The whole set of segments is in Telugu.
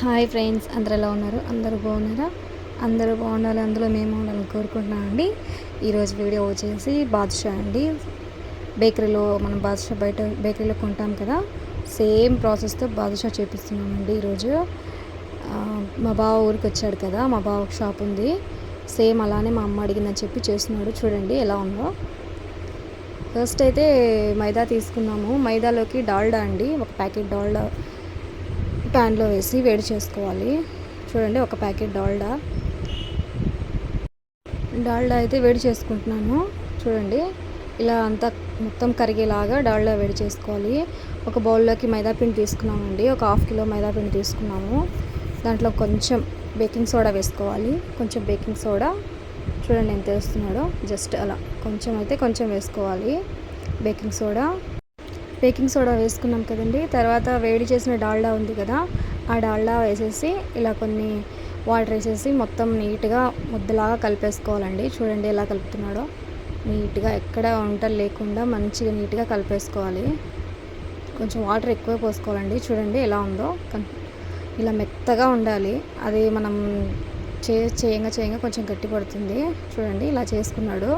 హాయ్ ఫ్రెండ్స్, అందరు ఎలా ఉన్నారు? అందరూ బాగున్నారా? అందరూ బాగుండాలి, అందులో మేము ఉండాలని కోరుకుంటున్నామండి. ఈరోజు వీడియో వచ్చేసి బాదుషా అండి. బేకరీలో మనం బాదుషా బయట బేకరీలో కొంటాం కదా, సేమ్ ప్రాసెస్తో బాదుషా చేపిస్తున్నామండి ఈరోజు. మా బావ ఊరికి వచ్చాడు కదా, మా బావకు షాప్ ఉంది. సేమ్ అలానే మా అమ్మ అడిగిందని చెప్పి చేస్తున్నాడు. చూడండి ఎలా ఉందో. ఫస్ట్ అయితే మైదా తీసుకున్నాము. మైదాలోకి డాల్డా అండి, ఒక ప్యాకెట్ డాల్డా ప్యాన్లో వేసి వేడి చేసుకోవాలి. చూడండి, ఒక ప్యాకెట్ డాల్డా అయితే వేడి చేసుకుంటున్నాను. చూడండి, ఇలా అంతా మొత్తం కరిగేలాగా డాల్డా వేడి చేసుకోవాలి. ఒక బౌల్లోకి మైదాపిండి తీసుకున్నామండి, ఒక 1/2 కిలో మైదాపిండి తీసుకున్నాము. దాంట్లో కొంచెం బేకింగ్ సోడా వేసుకోవాలి. కొంచెం బేకింగ్ సోడా, చూడండి ఎంత వేస్తున్నాడో, జస్ట్ అలా కొంచెం అయితే కొంచెం వేసుకోవాలి బేకింగ్ సోడా వేసుకున్నాం కదండి. తర్వాత వేడి చేసిన డాల్డా ఉంది కదా, ఆ డాల్డా వేసేసి ఇలా కొన్ని వాటర్ వేసేసి మొత్తం నీట్గా ముద్దలాగా కలిపేసుకోవాలండి. చూడండి ఎలా కలుపుతున్నాడో, నీట్గా ఎక్కడ వంటలు లేకుండా మంచిగా నీట్గా కలిపేసుకోవాలి. కొంచెం వాటర్ ఎక్కువ పోసుకోవాలండి. చూడండి ఎలా ఉందో, ఇలా మెత్తగా ఉండాలి. అది మనం చేయంగా కొంచెం గట్టి పడుతుంది. చూడండి ఇలా చేసుకున్నాడు.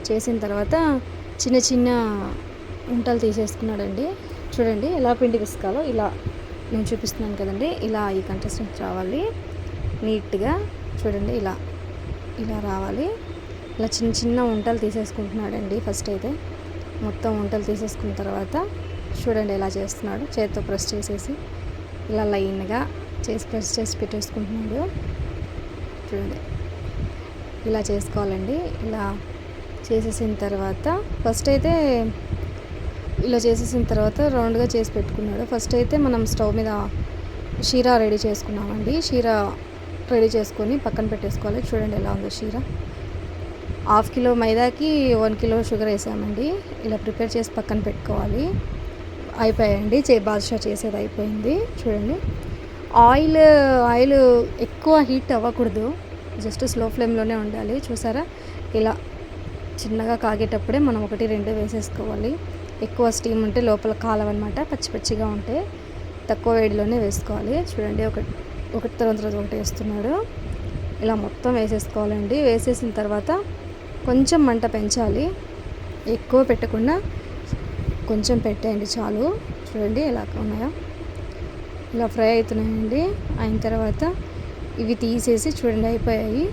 చేసిన తర్వాత చిన్న చిన్న ఉంటలు తీసేసుకున్నాడండి. చూడండి ఎలా పిండి పిసకాలో, ఇలా నేను చూపిస్తున్నాను కదండి, ఇలా ఈ కన్సిస్టెన్సీ రావాలి నీట్గా. చూడండి ఇలా రావాలి. ఇలా చిన్న చిన్న ఉంటలు తీసేసుకుంటున్నాడండి. ఫస్ట్ అయితే మొత్తం ఉంటలు తీసేసుకున్న తర్వాత చూడండి ఎలా చేస్తున్నాడు. చేతితో ప్రెస్ చేసేసి ఇలా లైన్గా ప్రెస్ చేసి పెట్టేసుకుంటున్నాడు. చూడండి ఇలా చేసుకోవాలండి. ఇలా చేసేసిన తర్వాత రౌండ్గా చేసి పెట్టుకున్నాడు. ఫస్ట్ అయితే మనం స్టవ్ మీద షీరా రెడీ చేసుకున్నామండి. షీరా రెడీ చేసుకొని పక్కన పెట్టేసుకోవాలి. చూడండి ఎలా ఉందో షీరా. 1/2 కిలో మైదాకి 1 కిలో షుగర్ వేసామండి. ఇలా ప్రిపేర్ చేసి పక్కన పెట్టుకోవాలి. అయిపోయాయండి, బాదుషా చేసేది అయిపోయింది. చూడండి, ఆయిల్ ఎక్కువ హీట్ అవ్వకూడదు, జస్ట్ స్లో ఫ్లేమ్లోనే ఉండాలి. చూసారా, ఇలా చిన్నగా కాగేటప్పుడే మనం 1-2 వేసేసుకోవాలి. ఎక్కువ స్టీమ్ ఉంటే లోపల కాలవన్నమాట, పచ్చి పచ్చిగా ఉంటే తక్కువ వేడిలోనే వేసుకోవాలి. చూడండి, ఒకటి తర్వాత ఒకటి వేస్తున్నాడు. ఇలా మొత్తం వేసేసుకోవాలండి. వేసేసిన తర్వాత కొంచెం మంట పెంచాలి, ఎక్కువ పెట్టకుండా కొంచెం పెట్టేయండి చాలు. చూడండి ఎలా ఉన్నాయో, ఇలా ఫ్రై అవుతున్నాయండి. అయిన తర్వాత ఇవి తీసేసి, చూడండి అయిపోయాయి.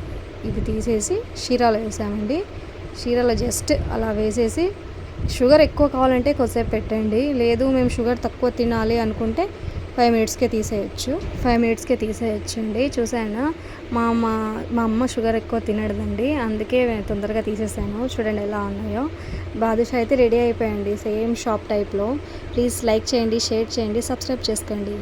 ఇవి తీసేసి షీరాలో వేసామండి. షీరాలో జస్ట్ అలా వేసేసి, షుగర్ ఎక్కువ కావాలంటే కొద్దిసేపు పెట్టండి, లేదు మేము షుగర్ తక్కువ తినాలి అనుకుంటే 5 మినిట్స్కే తీసేయచ్చండి. చూసాను, మా అమ్మ షుగర్ ఎక్కువ తినడదండి, అందుకే తొందరగా తీసేసాను. చూడండి ఎలా ఉన్నాయో. బాదుషా అయితే రెడీ అయిపోయండి, సేమ్ షాప్ టైప్లో. ప్లీజ్ లైక్ చేయండి, షేర్ చేయండి, సబ్స్క్రైబ్ చేసుకోండి.